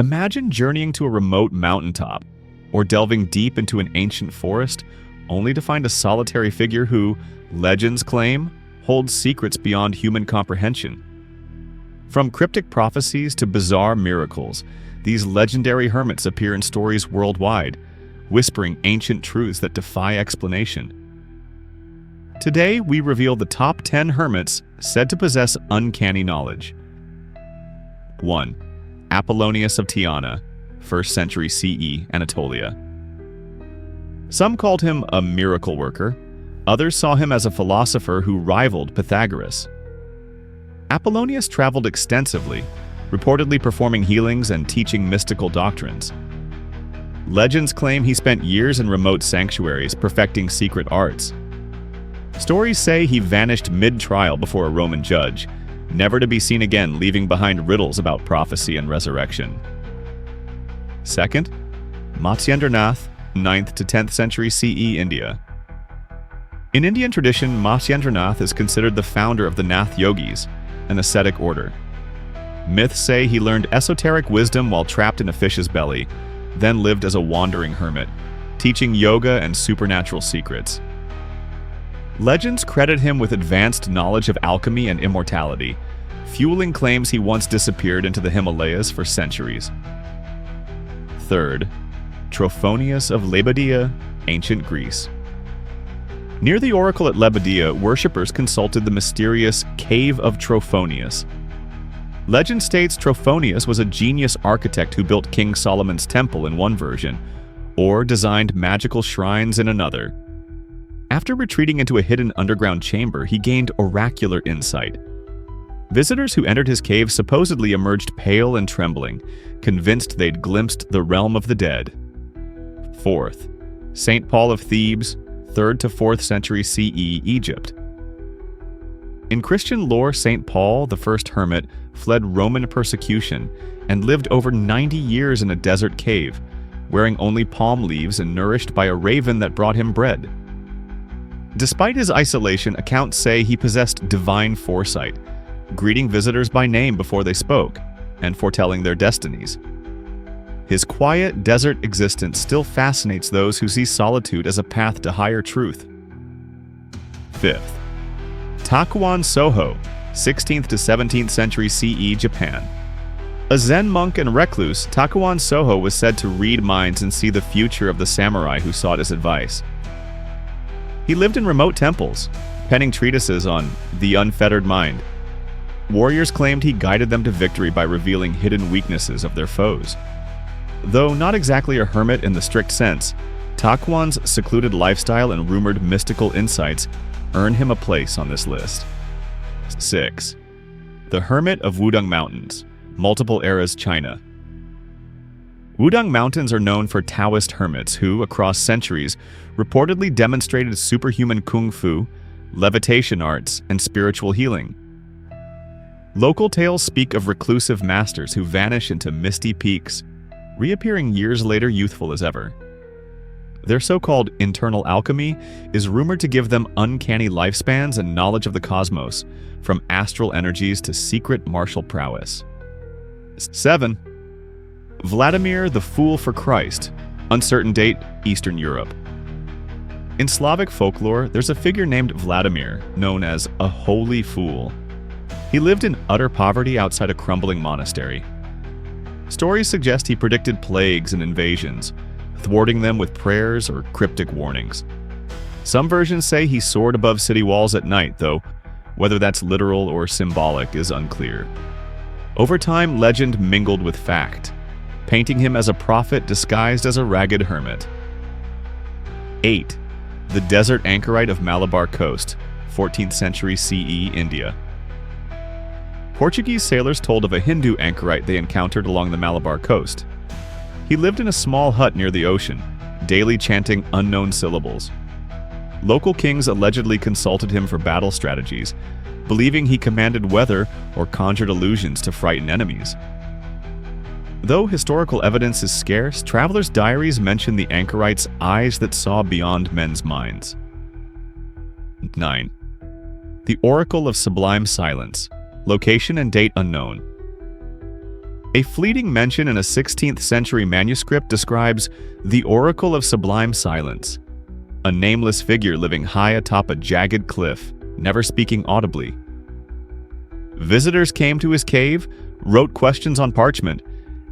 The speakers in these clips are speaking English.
Imagine journeying to a remote mountaintop or delving deep into an ancient forest only to find a solitary figure who, legends claim, holds secrets beyond human comprehension. From cryptic prophecies to bizarre miracles, these legendary hermits appear in stories worldwide, whispering ancient truths that defy explanation. Today, we reveal the top 10 hermits said to possess uncanny knowledge. 1. Apollonius of Tyana, 1st century CE, Anatolia. Some called him a miracle worker. Others saw him as a philosopher who rivaled Pythagoras. Apollonius traveled extensively, reportedly performing healings and teaching mystical doctrines. Legends claim he spent years in remote sanctuaries perfecting secret arts. Stories say he vanished mid-trial before a Roman judge, never to be seen again, leaving behind riddles about prophecy and resurrection. 2nd, Matsyendranath, 9th to 10th century CE, India. In Indian tradition, Matsyendranath is considered the founder of the Nath Yogis, an ascetic order. Myths say he learned esoteric wisdom while trapped in a fish's belly, then lived as a wandering hermit, teaching yoga and supernatural secrets. Legends credit him with advanced knowledge of alchemy and immortality, fueling claims he once disappeared into the Himalayas for centuries. 3rd, Trophonius of Lebadea, ancient Greece. Near the oracle at Lebadea, worshippers consulted the mysterious Cave of Trophonius. Legend states Trophonius was a genius architect who built King Solomon's temple in one version, or designed magical shrines in another. After retreating into a hidden underground chamber, he gained oracular insight. Visitors who entered his cave supposedly emerged pale and trembling, convinced they'd glimpsed the realm of the dead. 4th, St. Paul of Thebes, 3rd to 4th century CE, Egypt. In Christian lore, St. Paul, the first hermit, fled Roman persecution and lived over 90 years in a desert cave, wearing only palm leaves and nourished by a raven that brought him bread. Despite his isolation, accounts say he possessed divine foresight, greeting visitors by name before they spoke, and foretelling their destinies. His quiet desert existence still fascinates those who see solitude as a path to higher truth. 5th, Takuan Sōhō, 16th to 17th century CE, Japan. A Zen monk and recluse, Takuan Sōhō was said to read minds and see the future of the samurai who sought his advice. He lived in remote temples, penning treatises on the unfettered mind. Warriors claimed he guided them to victory by revealing hidden weaknesses of their foes. Though not exactly a hermit in the strict sense, Takuan's secluded lifestyle and rumored mystical insights earn him a place on this list. 6. The Hermit of Wudang Mountains, multiple eras, China. Wudang Mountains are known for Taoist hermits who, across centuries, reportedly demonstrated superhuman kung fu, levitation arts, and spiritual healing. Local tales speak of reclusive masters who vanish into misty peaks, reappearing years later youthful as ever. Their so-called internal alchemy is rumored to give them uncanny lifespans and knowledge of the cosmos, from astral energies to secret martial prowess. 7. Vladimir the Fool for Christ, uncertain date, Eastern Europe. In Slavic folklore, there's a figure named Vladimir, known as a holy fool. He lived in utter poverty outside a crumbling monastery. Stories suggest he predicted plagues and invasions, thwarting them with prayers or cryptic warnings. Some versions say he soared above city walls at night, though whether that's literal or symbolic is unclear. Over time, legend mingled with fact, painting him as a prophet disguised as a ragged hermit. 8. The desert Anchorite of Malabar coast, 14th century CE, India. Portuguese sailors told of a Hindu anchorite they encountered along the Malabar coast. He lived in a small hut near the ocean, daily chanting unknown syllables. Local kings allegedly consulted him for battle strategies, believing he commanded weather or conjured illusions to frighten enemies. Though historical evidence is scarce, travelers' diaries mention the anchorite's eyes that saw beyond men's minds. 9. The Oracle of Sublime Silence, location and date unknown. A fleeting mention in a 16th century manuscript describes the Oracle of Sublime Silence, a nameless figure living high atop a jagged cliff, never speaking audibly. Visitors came to his cave, wrote questions on parchment,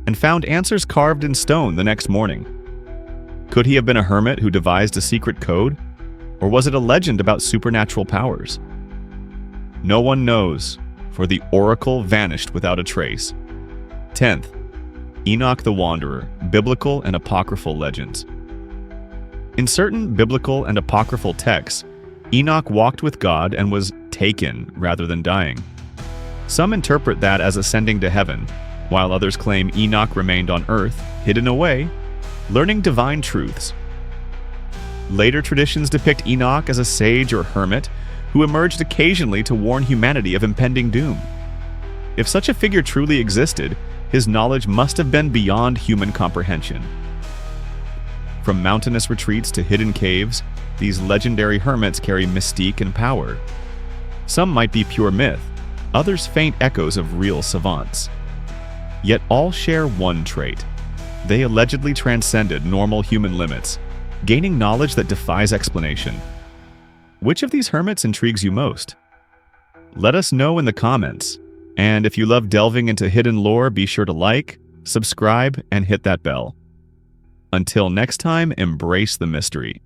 and found answers carved in stone the next morning. Could he have been a hermit who devised a secret code? Or was it a legend about supernatural powers? No one knows, for the oracle vanished without a trace. 10th, Enoch the Wanderer, Biblical and Apocryphal Legends. In certain biblical and apocryphal texts, Enoch walked with God and was taken rather than dying. Some interpret that as ascending to heaven, while others claim Enoch remained on earth, hidden away, learning divine truths. Later traditions depict Enoch as a sage or hermit who emerged occasionally to warn humanity of impending doom. If such a figure truly existed, his knowledge must have been beyond human comprehension. From mountainous retreats to hidden caves, these legendary hermits carry mystique and power. Some might be pure myth, others faint echoes of real savants. Yet all share one trait. They allegedly transcended normal human limits, gaining knowledge that defies explanation. Which of these hermits intrigues you most? Let us know in the comments. And if you love delving into hidden lore, be sure to like, subscribe, and hit that bell. Until next time, embrace the mystery.